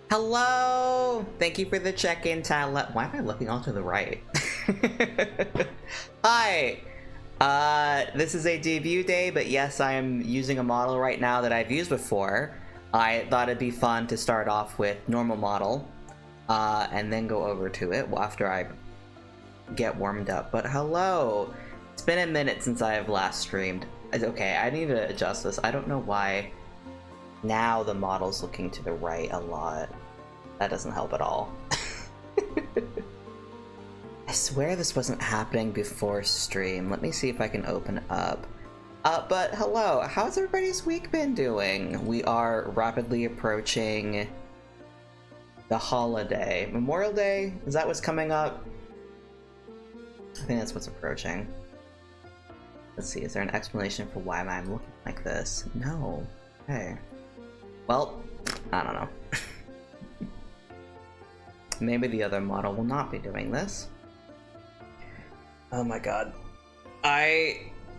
Hello! Thank you for the check-in, Talent. Why am I looking all to the right? Hi! This is a debut day, but yes, I am using a model right now that I've used before. I thought it'd be fun to start off with normal model, and then go over to it after I get warmed up. But hello! It's been a minute since I have last streamed. Okay, I need to adjust this. I don't know why now the model's looking to the right a lot. That doesn't help at all. I swear this wasn't happening before stream. Let me see if I can open up. But hello, how's everybody's week been doing? We are rapidly approaching the holiday. Memorial Day? Is that what's coming up? I think that's what's approaching. Let's see, is there an explanation for why I'm looking like this? No. Okay. Well, I don't know. Maybe the other model will not be doing this. Oh my god.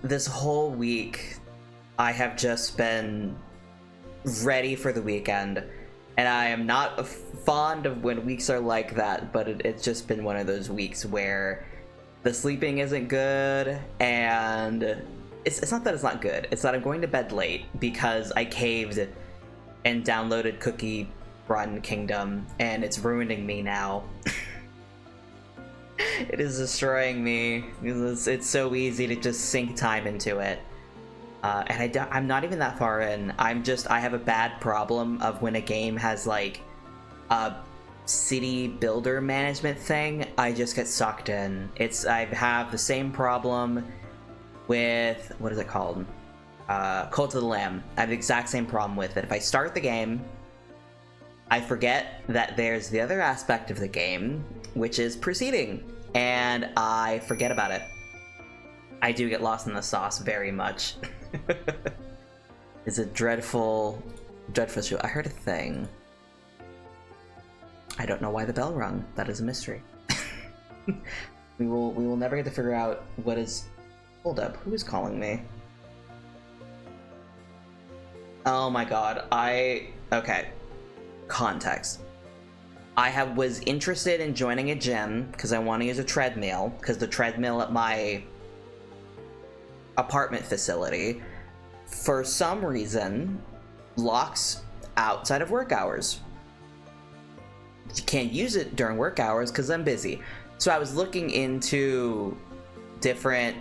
This whole week, I have just been ready for the weekend. And I am not fond of when weeks are like that, but it's just been one of those weeks where the sleeping isn't good, and it's not that it's not good, it's that I'm going to bed late because I caved and downloaded Cookie Run Kingdom, and it's ruining me now. It is destroying me. It's so easy to just sink time into it. And I'm not even that far in. I have a bad problem of when a game has like a city builder management thing, I just get sucked in. I have the same problem with, what is it called? Cult of the Lamb. I have the exact same problem with it. If I start the game, I forget that there's the other aspect of the game, which is proceeding, and I forget about it. I do get lost in the sauce very much. It's a dreadful show. I heard a thing. I don't know why the bell rung. That is a mystery. We will never get to figure out what is... Hold up, who is calling me? Oh my god, okay. Context. I was interested in joining a gym because I want to use a treadmill, because the treadmill at my apartment facility, for some reason, locks outside of work hours. You can't use it during work hours because I'm busy. So I was looking into different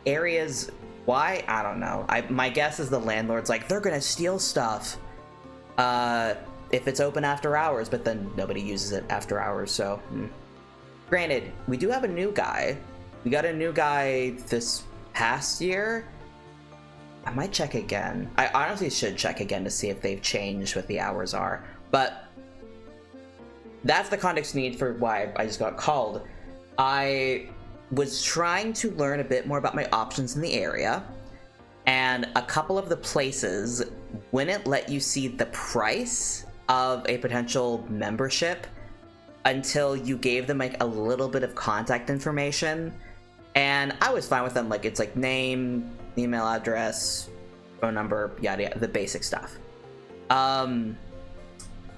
areas. Why? I don't know. My guess is the landlord's like, they're gonna steal stuff if it's open after hours, but then nobody uses it after hours, so... Granted, we do have a new guy. We got a new guy this past year. I might check again. I honestly should check again to see if they've changed what the hours are, but that's the context you need for why I just got called. I was trying to learn a bit more about my options in the area, and a couple of the places wouldn't let you see the price of a potential membership until you gave them like a little bit of contact information, and I was fine with them. Like, it's like name, email address, phone number, yada yada, the basic stuff.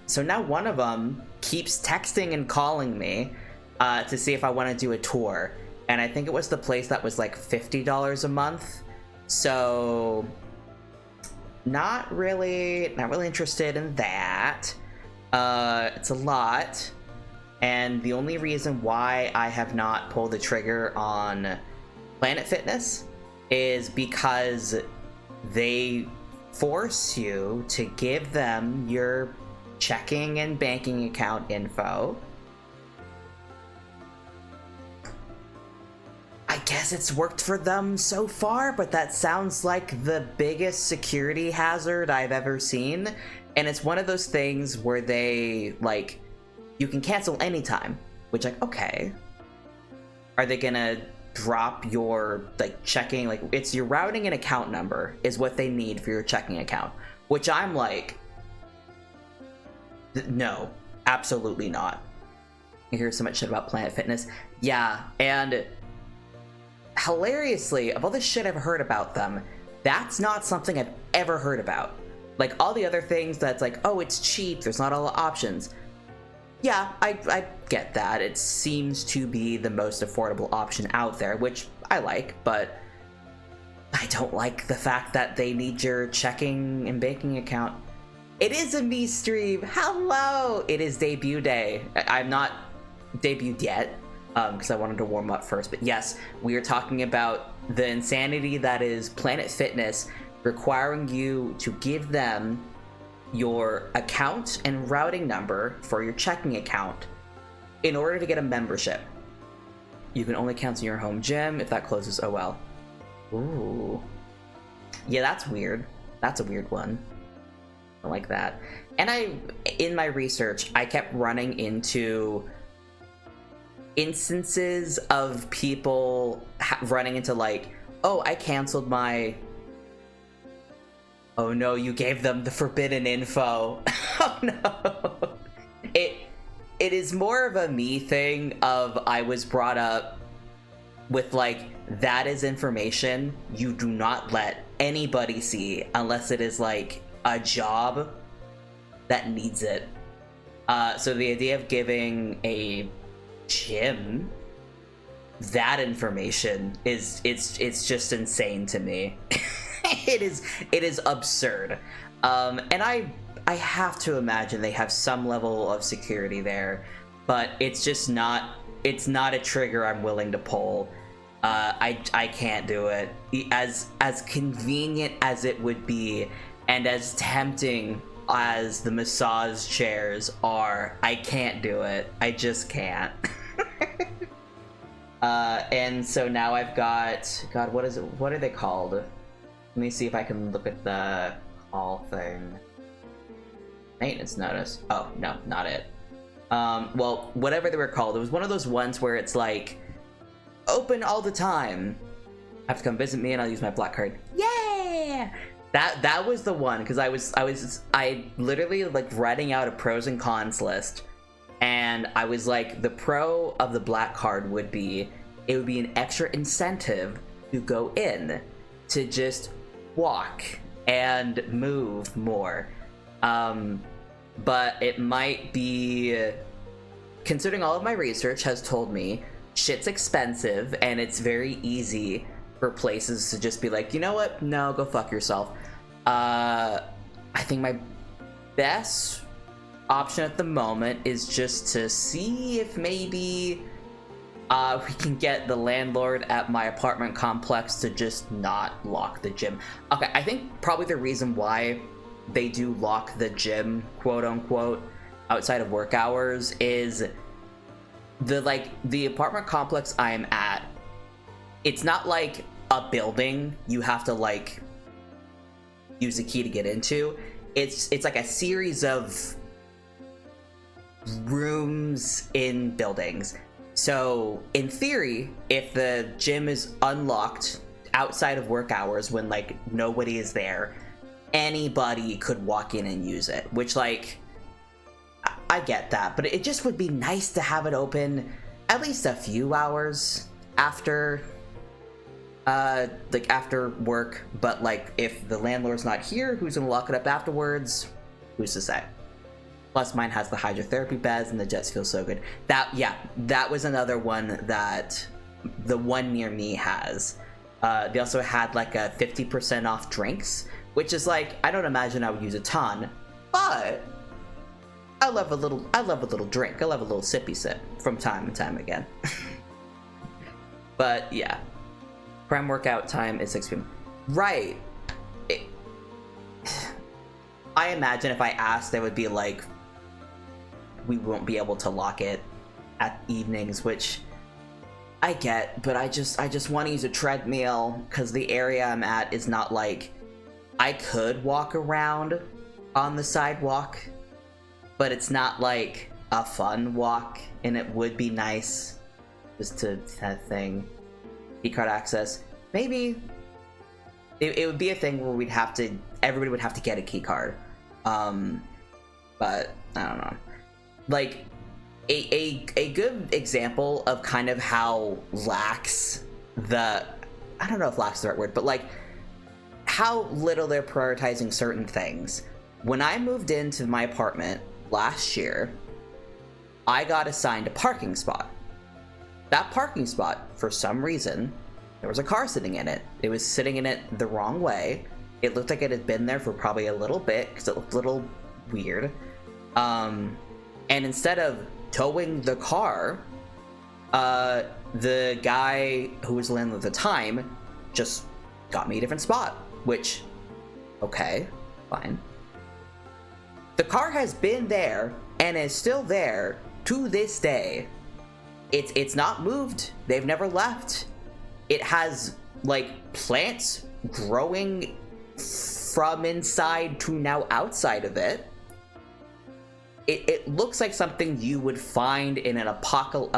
So now one of them keeps texting and calling me to see if I want to do a tour, and I think it was the place that was like $50 a month. So not really interested in that. It's a lot, and the only reason why I have not pulled the trigger on Planet Fitness is because they force you to give them your checking and banking account info. I guess it's worked for them so far, but that sounds like the biggest security hazard I've ever seen. And it's one of those things where they, like, you can cancel anytime, which, like, okay. Are they gonna drop your, like, checking? Like, it's your routing and account number is what they need for your checking account, which I'm like, no, absolutely not. I hear so much shit about Planet Fitness. Yeah, and hilariously, of all the shit I've heard about them, that's not something I've ever heard about. Like, all the other things that's like, oh, it's cheap, there's not a lot of options. Yeah, I get that. It seems to be the most affordable option out there, which I like, but I don't like the fact that they need your checking and banking account. It is a me stream. Hello! It is debut day. I'm not debuted yet, because I wanted to warm up first. But yes, we are talking about the insanity that is Planet Fitness requiring you to give them your account and routing number for your checking account in order to get a membership. You can only cancel your home gym if that closes. Oh well. Ooh. Yeah, that's weird. That's a weird one. I like that. And in my research, I kept running into instances of people running into like, oh, I canceled my... Oh no, you gave them the forbidden info. Oh no. It is more of a me thing of I was brought up with like, that is information you do not let anybody see unless it is like a job that needs it. So the idea of giving a gym that information it's just insane to me. It is absurd. And I have to imagine they have some level of security there, but it's just not, it's not a trigger I'm willing to pull. I can't do it. As convenient as it would be, and as tempting as the massage chairs are, I can't do it. I just can't. And so now I've got, God, what is it? What are they called? Let me see if I can look at the call thing. Maintenance notice. Oh, no, not it. Well, whatever they were called, it was one of those ones where it's like, open all the time. Have to come visit me and I'll use my black card. Yeah! That was the one, because I literally like writing out a pros and cons list, and I was like, the pro of the black card would be, it would be an extra incentive to go in, to just walk and move more. But it might be, considering all of my research has told me, shit's expensive and it's very easy for places to just be like, you know what? No, go fuck yourself. I think my best option at the moment is just to see if maybe we can get the landlord at my apartment complex to just not lock the gym. Okay, I think probably the reason why they do lock the gym, quote unquote, outside of work hours is the apartment complex I'm at, it's not like a building you have to like use a key to get into. It's like a series of rooms in buildings. So in theory, if the gym is unlocked outside of work hours when like nobody is there, anybody could walk in and use it, which like, I get that, but it just would be nice to have it open at least a few hours after like after work. But like, if the landlord's not here, who's gonna lock it up afterwards? Who's to say? Plus mine has the hydrotherapy beds and the jets feel so good. That was another one that the one near me has. They also had like a 50% off drinks, which is like, I don't imagine I would use a ton, but I love a little drink. I love a little sippy sip from time and time again. But yeah, prime workout time is 6 p.m. Right. I imagine if I asked, they would be like, we won't be able to lock it at evenings, which I get, but I just want to use a treadmill because the area I'm at is not like, I could walk around on the sidewalk, but it's not like a fun walk, and it would be nice just to that thing. Keycard access. Maybe it would be a thing where everybody would have to get a keycard. But I don't know. Like a good example of kind of how lax I don't know if lax is the right word, but like how little they're prioritizing certain things. When I moved into my apartment last year, I got assigned a parking spot. That parking spot, for some reason, there was a car sitting in it. It was sitting in it the wrong way. It looked like it had been there for probably a little bit, because it looked a little weird. And instead of towing the car, the guy who was the landlord at the time just got me a different spot, which, okay, fine. The car has been there and is still there to this day. It's not moved. They've never left. It has, like, plants growing from inside to now outside of it. It looks like something you would find in a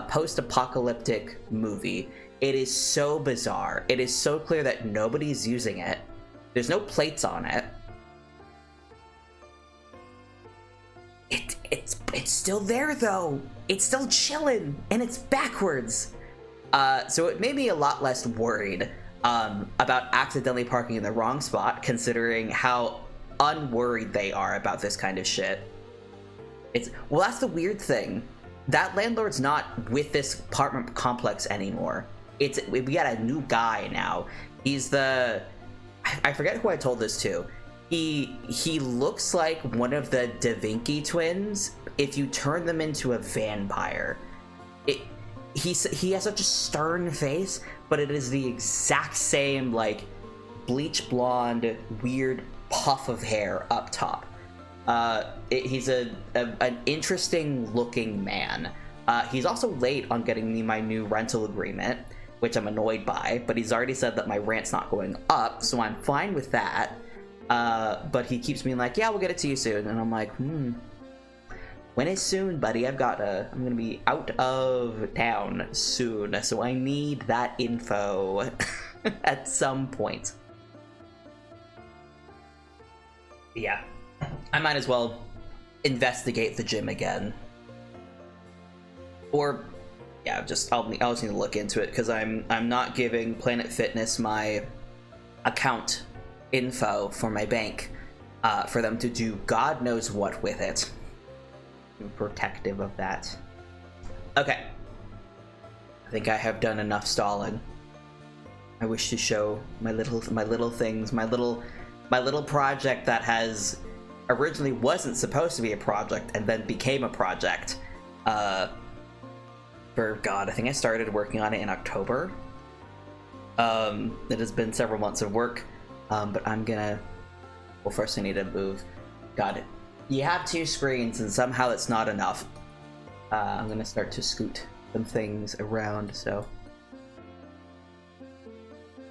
post-apocalyptic movie. It is so bizarre. It is so clear that nobody's using it. There's no plates on it. It's still there though. It's still chilling, and it's backwards. So it made me a lot less worried about accidentally parking in the wrong spot, considering how unworried they are about this kind of shit. Well, that's the weird thing. That landlord's not with this apartment complex anymore. We got a new guy now. He's I forget who I told this to. He looks like one of the Da Vinci twins if you turn them into a vampire. He has such a stern face, but it is the exact same, like, bleach blonde, weird puff of hair up top. He's an interesting looking man. He's also late on getting me my new rental agreement, which I'm annoyed by, but he's already said that my rent's not going up, so I'm fine with that. But he keeps being like, yeah, we'll get it to you soon. And I'm like, when is soon, buddy? I'm gonna be out of town soon, so I need that info at some point. Yeah. I might as well investigate the gym again. Or, yeah, I'll just need to look into it, because I'm not giving Planet Fitness my account info for my bank for them to do God knows what with it. I'm protective of that. Okay. I think I have done enough stalling. I wish to show my little things, my little project that has originally wasn't supposed to be a project and then became a project. For God, I think I started working on it in October. It has been several months of work, but well, first I need to move. God, you have 2 screens and somehow it's not enough. I'm gonna start to scoot some things around, so.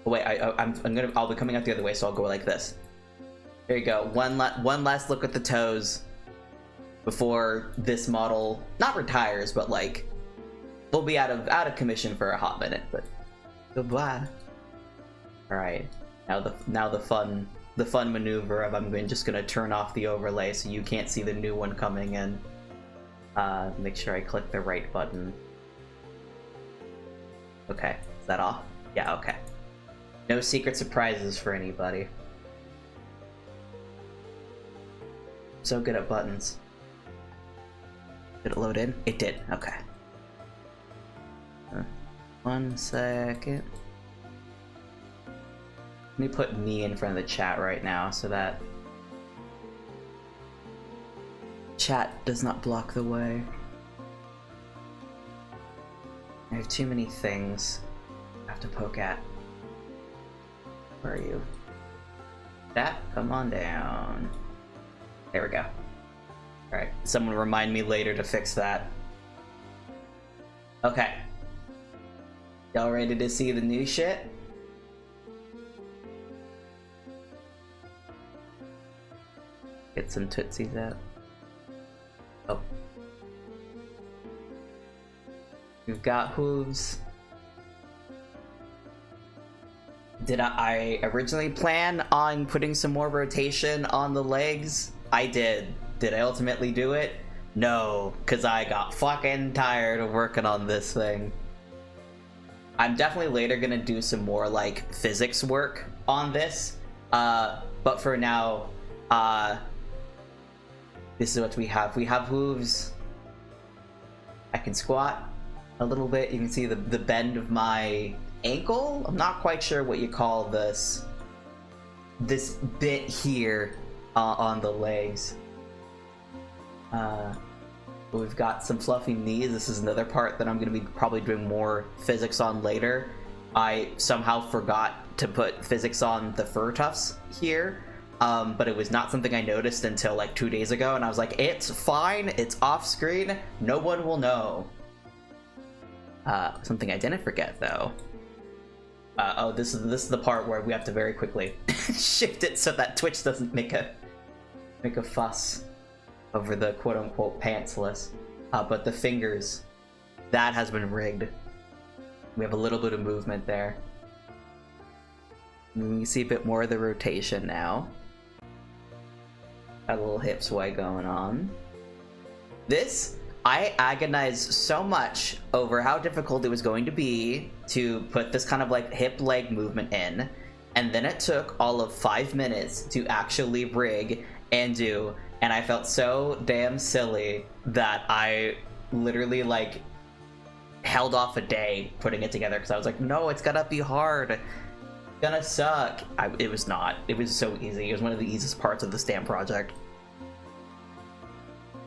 Oh, wait, I'll be coming out the other way, so I'll go like this. There you go. One last look at the toes before this model not retires, but like we'll be out of commission for a hot minute. But goodbye. All right. Now the fun maneuver of I'm just gonna turn off the overlay so you can't see the new one coming in. Make sure I click the right button. Okay. Is that off? Yeah. Okay. No secret surprises for anybody. So good at buttons. Did it load in? It did. Okay. 1 second. Let me put me in front of the chat right now so that chat does not block the way. I have too many things I have to poke at. Where are you? That, come on down. There we go. Alright, someone remind me later to fix that. Okay. Y'all ready to see the new shit? Get some tootsies out. Oh. We've got hooves. Did I originally plan on putting some more rotation on the legs? I did. Did I ultimately do it? No, because I got fucking tired of working on this thing. I'm definitely later gonna do some more like physics work on this, But for now, this is what we have. We have hooves. I can squat a little bit. You can see the bend of my ankle. I'm not quite sure what you call this bit here on the legs. We've got some fluffy knees. This is another part that I'm going to be probably doing more physics on later. I somehow forgot to put physics on the fur tufts here, but it was not something I noticed until like 2 days ago, and I was like, it's fine, it's off screen, no one will know. Something I didn't forget though. Oh, this is the part where we have to very quickly shift it so that Twitch doesn't make a fuss over the quote-unquote pantsless. But the fingers, that has been rigged. We have a little bit of movement there. You can see a bit more of the rotation now. Got a little hip sway going on. This, I agonized so much over how difficult it was going to be to put this kind of like hip leg movement in, and then it took all of 5 minutes to actually rig and do, and I felt so damn silly that I literally like held off a day putting it together because I was like, no, it's gonna be hard, it's gonna suck. It was not. It was so easy. It was one of the easiest parts of the stamp project.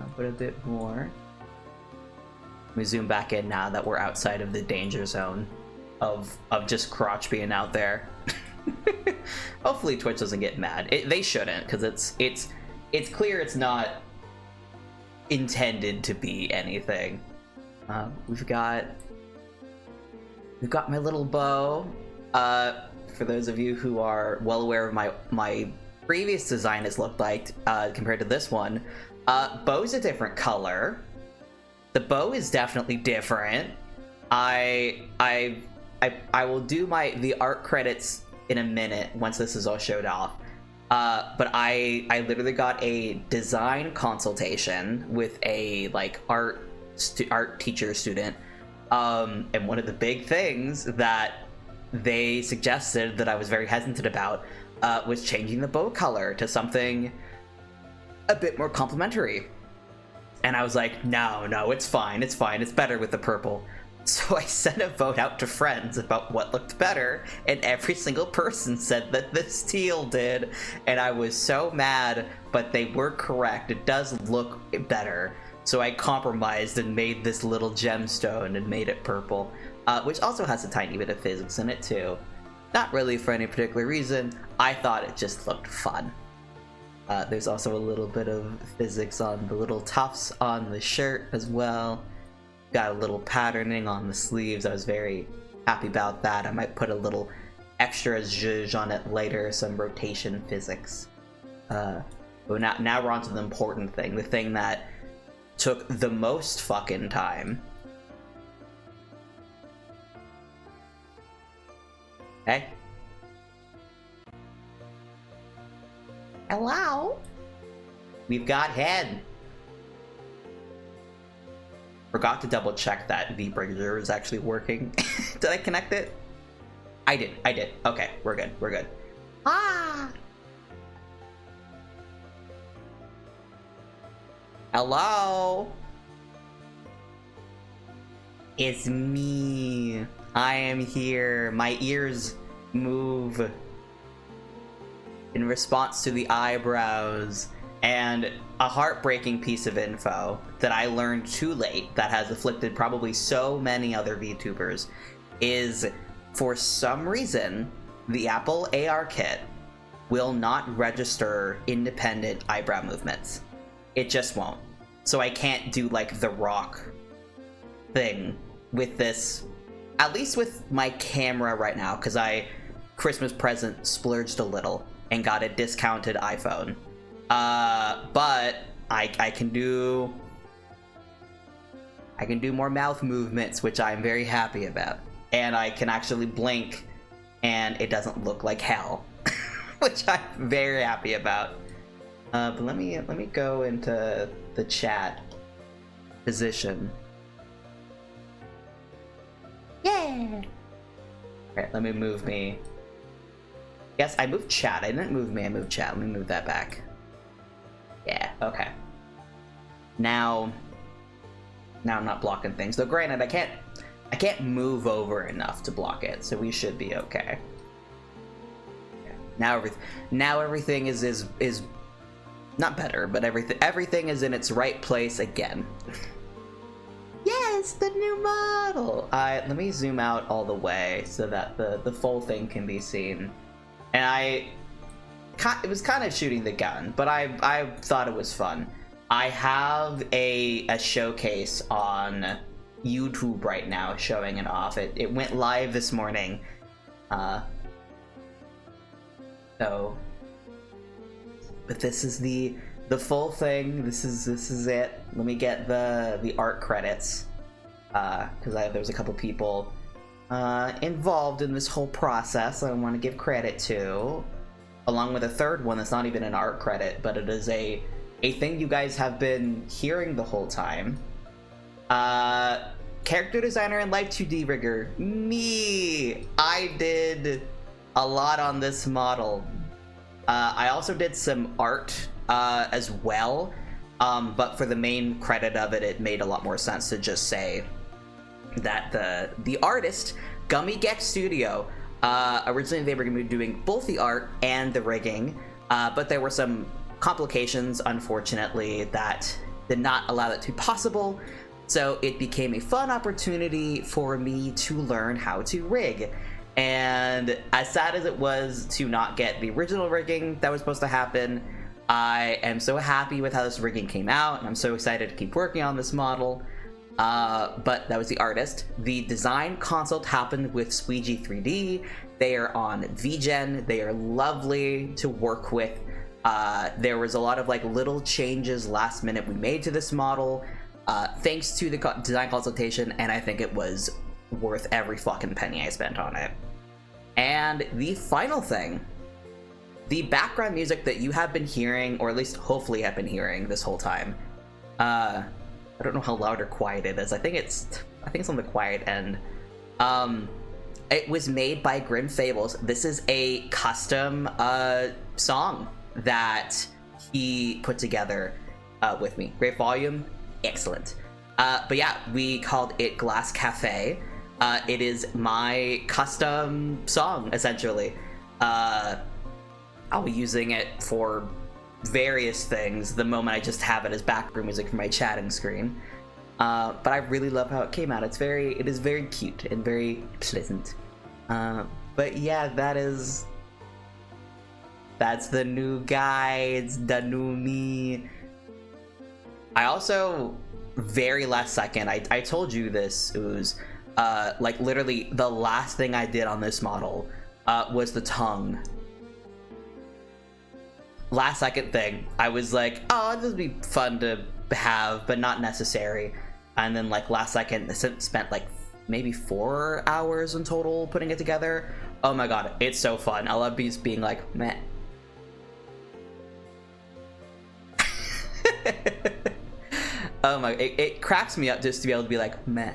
I'll put a bit more. Let me zoom back in now that we're outside of the danger zone of just crotch being out there. Hopefully Twitch doesn't get mad. They shouldn't, because it's clear it's not intended to be anything. We've got my little bow. For those of you who are well aware of my previous design has looked like compared to this one, bow's a different color. The bow is definitely different. I will do the art credits in a minute once this is all showed off. But I literally got a design consultation with a like art teacher student, and one of the big things that they suggested that I was very hesitant about was changing the bow color to something a bit more complimentary. And I was like, no, it's fine, it's better with the purple. So I sent a vote out to friends about what looked better, and every single person said that this teal did, and I was so mad, but they were correct. It does look better. So I compromised and made this little gemstone and made it purple, which also has a tiny bit of physics in it too. Not really for any particular reason, I thought it just looked fun. There's also a little bit of physics on the little tufts on the shirt as well. Got a little patterning on the sleeves. I was very happy about that. I might put a little extra zhuzh on it later, some rotation physics. But now we're on to the important thing, the thing that took the most fucking time. Okay. Hello? We've got head. Forgot to double check that the bridger is actually working. Did I connect it? I did. Okay, we're good. Ah! Hello? It's me. I am here. My ears move in response to the eyebrows. And a heartbreaking piece of info that I learned too late that has afflicted probably so many other VTubers is, for some reason, the Apple AR kit will not register independent eyebrow movements. It just won't. So I can't do like the rock thing with this, at least with my camera right now, because I Christmas present splurged a little and got a discounted iPhone. But I can do more mouth movements, which I'm very happy about, and I can actually blink and it doesn't look like hell, which I'm very happy about. But let me go into the chat position. Yeah. Alright, let me move me Yes, I moved chat. I didn't move me, I moved chat. Let me move that back. Yeah, okay. Now I'm not blocking things. Though granted, I can't move over enough to block it, so we should be okay. Now everything is not better, but everything is in its right place again. Yes, the new model. Let me zoom out all the way so that the full thing can be seen. And it was kind of shooting the gun, but I thought it was fun. I have a showcase on YouTube right now showing it off. It went live this morning. So, but this is the full thing. This is it. Let me get the art credits, because there was a couple people involved in this whole process I want to give credit to, along with a third one that's not even an art credit, but it is a thing you guys have been hearing the whole time. Character designer and light 2D rigger, me. I did a lot on this model. I also did some art as well, but for the main credit of it, it made a lot more sense to just say that the artist, Gummy Gex Studio, originally they were going to be doing both the art and the rigging, but there were some complications, unfortunately, that did not allow that to be possible. So it became a fun opportunity for me to learn how to rig. And as sad as it was to not get the original rigging that was supposed to happen, I am so happy with how this rigging came out, and I'm so excited to keep working on this model. But that was the artist. The design consult happened with Squeegee 3D. They are on VGen. They are lovely to work with. There was a lot of like little changes last minute we made to this model, thanks to the design consultation, and I think it was worth every fucking penny I spent on it. And the final thing, the background music that you have been hearing, or at least hopefully have been hearing this whole time. I don't know how loud or quiet it is. I think it's on the quiet end. It was made by Grim Fables. This is a custom song that he put together with me. Great volume, excellent. But yeah, we called it Glass Cafe. It is my custom song, essentially. I'll be using it for various things the moment I just have it as background music for my chatting screen. But I really love how it came out. It is very cute and very pleasant. But yeah, that's the new guy. It's the new me. I also, very last second, I told you this, it was like literally the last thing I did on this model was the tongue. Last second thing. I was like, oh, this would be fun to have, but not necessary. And then like last second, spent like maybe 4 hours in total putting it together. Oh my god, it's so fun. I love being like, meh. Oh my, it cracks me up just to be able to be like, meh.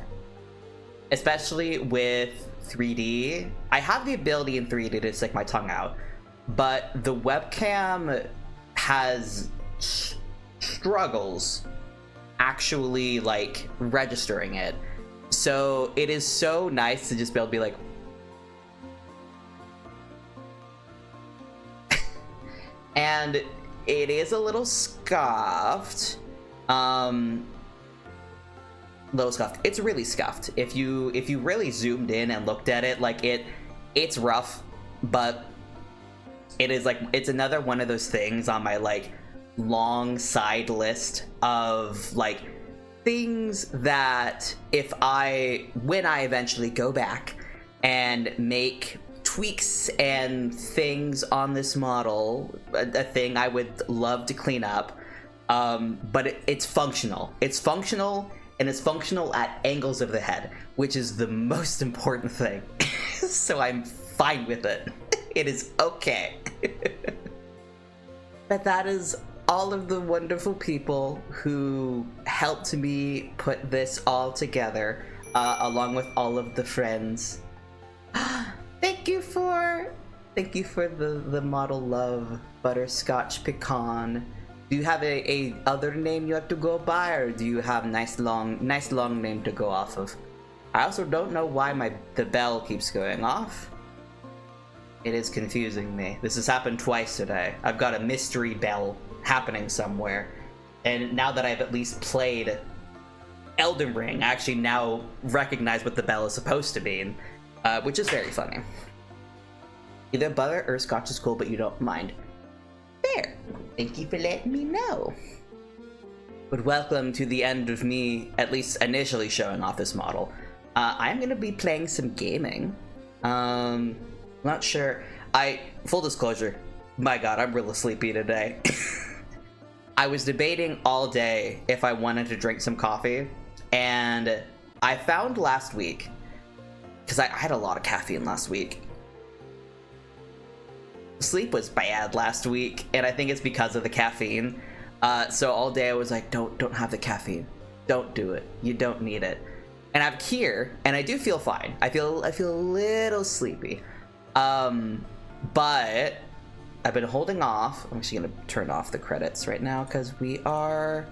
Especially with 3D. I have the ability in 3D to stick my tongue out, but the webcam has struggles actually like registering it. So it is so nice to just be able to be like, and it is a little scuffed. Little scuffed. It's really scuffed. If you really zoomed in and looked at it, like it's rough, but it is like, it's another one of those things on my like long side list of like things that when I eventually go back and make tweaks and things on this model, a thing I would love to clean up, but it's functional. It's functional, and it's functional at angles of the head, which is the most important thing. So I'm fine with it. It is okay. But that is all of the wonderful people who helped me put this all together, along with all of the friends. Thank you for Thank you for the model love, Butterscotch Pecan. Do you have a other name you have to go by, or do you have nice long name to go off of? I also don't know why the bell keeps going off. It is confusing me. This has happened twice today. I've got a mystery bell happening somewhere, and now that I've at least played Elden Ring, I actually now recognize what the bell is supposed to mean, which is very funny. Either butter or scotch is cool, but you don't mind. Fair. Thank you for letting me know. But welcome to the end of me, at least initially showing off this model. I'm gonna be playing some gaming. Not sure. Full disclosure, my god, I'm really sleepy today. I was debating all day if I wanted to drink some coffee, and I found last week, because I had a lot of caffeine last week. Sleep was bad last week, and I think it's because of the caffeine. So all day I was like, don't have the caffeine. Don't do it. You don't need it. And I'm here, and I do feel fine. I feel a little sleepy. But I've been holding off. I'm actually gonna turn off the credits right now because we are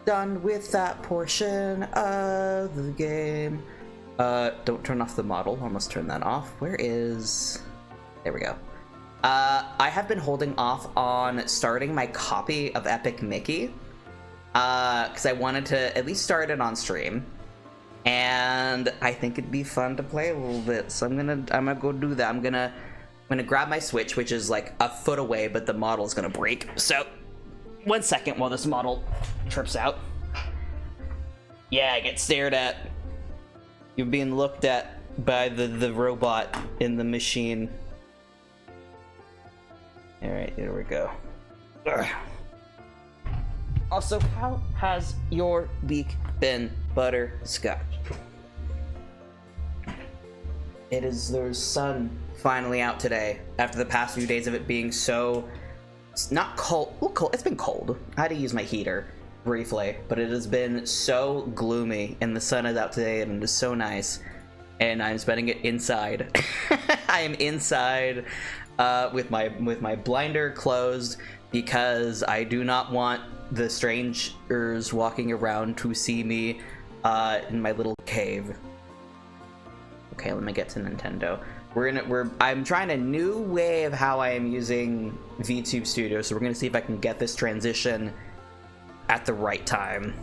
done with that portion of the game. Don't turn off the model. Almost turn that off. There we go. I have been holding off on starting my copy of Epic Mickey, because I wanted to at least start it on stream, and I think it'd be fun to play a little bit. So I'm gonna go do that. I'm gonna grab my Switch, which is like a foot away, but the model's gonna break. So 1 second while this model trips out. Yeah, I get stared at. You're being looked at by the robot in the machine. Alright, here we go. Ugh. Also, how has your week been, Butterscotch? There's sun finally out today, after the past few days of it being so... It's not cold. Well, cold. It's been cold. I had to use my heater briefly, but it has been so gloomy, and the sun is out today, and it is so nice. And I'm spending it inside. I am inside with my blinder closed because I do not want the strangers walking around to see me in my little cave. Okay, let me get to Nintendo. I'm trying a new way of how I am using VTube Studio, so we're gonna see if I can get this transition at the right time.